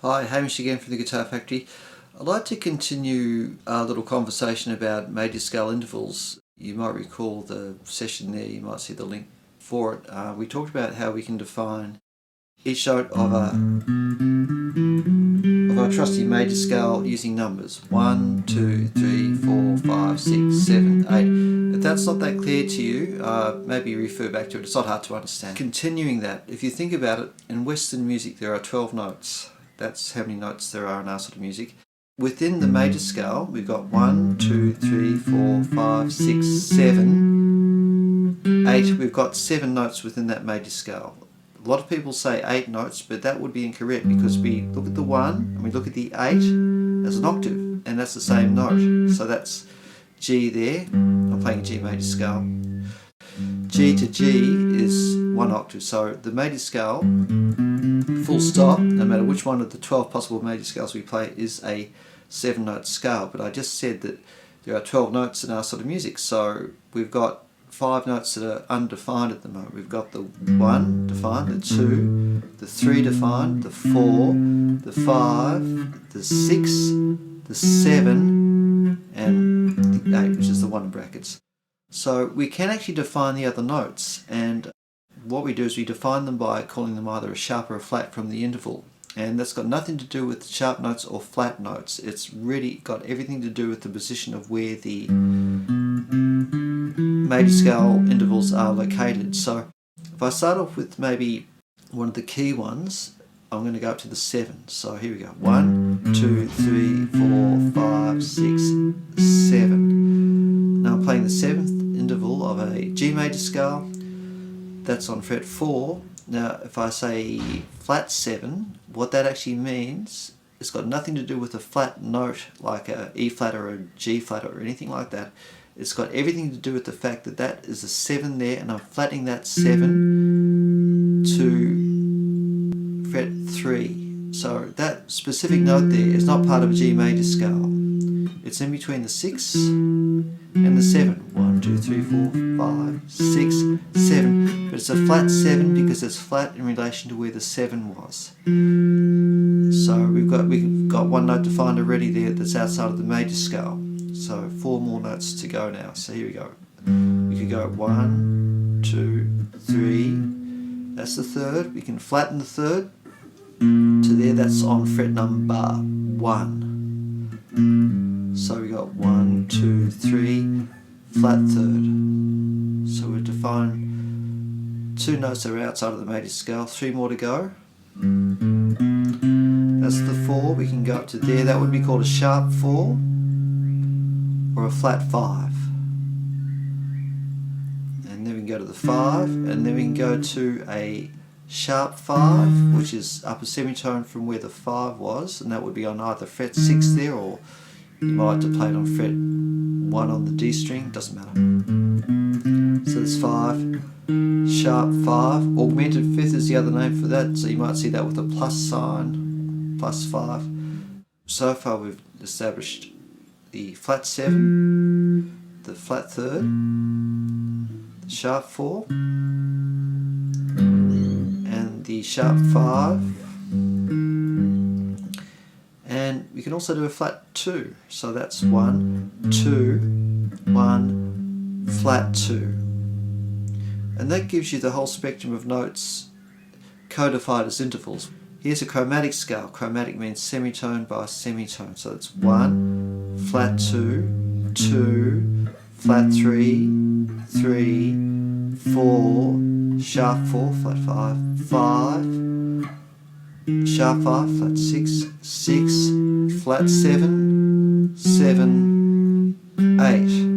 Hi, Hamish again from the Guitar Factory. I'd like to continue our little conversation about major scale intervals. You might recall the session there, you might see the link for it. We talked about how we can define each note of our trusty major scale using numbers 1, 2, 3, 4, 5, 6, 7, 8. If that's not that clear to you, maybe refer back to it. It's not hard to understand. Continuing that, if you think about it, in Western music there are 12 notes. That's how many notes there are in our sort of music. Within the major scale, we've got 1, 2, 3, 4, 5, 6, 7, 8. We've got 7 notes within that major scale. A lot of people say 8 notes, but that would be incorrect because we look at the 1 and we look at the 8 as an octave, and that's the same note. So that's G there. I'm playing G major scale. G to G is 1 octave. So the major scale, full stop, no matter which one of the 12 possible major scales we play, is a 7-note scale. But I just said that there are 12 notes in our sort of music. So we've got 5 notes that are undefined at the moment. We've got the 1 defined, the 2, the 3 defined, the 4, the 5, the 6, the 7, and the 8, which is the 1 in brackets. So we can actually define the other notes, and what we do is we define them by calling them either a sharp or a flat from the interval. And that's got nothing to do with sharp notes or flat notes. It's really got everything to do with the position of where the major scale intervals are located. So if I start off with maybe one of the key ones, I'm going to go up to the 7. So here we go. 1, 2, 3, 4, 5, 6, 7. Now I'm playing the 7th interval of a G major scale. That's on fret 4. Now if I say flat 7, what that actually means, it's got nothing to do with a flat note like a E flat or a G flat or anything like that. It's got everything to do with the fact that that is a 7 there, and I'm flattening that 7 to fret 3. So that specific note there is not part of a G major scale. It's in between the 6 and the 7. 1, 2, 3, 4, 5, 6, 7. But it's a flat 7 because it's flat in relation to where the 7 was. So we've got one note defined already there that's outside of the major scale. So 4 more notes to go now. So here we go. We could go 1, 2, 3. That's the 3rd. We can flatten the 3rd to there. That's on fret number 1. So we got 1, 2, 3, flat 3rd. So we've defined 2 notes that are outside of the major scale. 3 more to go. That's the 4. We can go up to there. That would be called a sharp 4 or a flat 5. And then we can go to the 5, and then we can go to a sharp 5, which is up a semitone from where the 5 was, and that would be on either fret 6 there, or you might like to play it on fret 1 on the D string, doesn't matter. So there's 5, sharp 5, augmented fifth is the other name for that, so you might see that with a plus sign, plus 5. So far we've established the flat 7, the flat 3rd, the sharp 4, and the sharp 5, and we can also do a flat 2. So that's 1, 2, 1, flat 2. And that gives you the whole spectrum of notes codified as intervals. Here's a chromatic scale. Chromatic means semitone by semitone. So it's 1, flat 2, 2, flat 3, 3, 4, sharp 4, flat 5, 5, sharp 5, flat 6, 6, flat 7, 7, 8.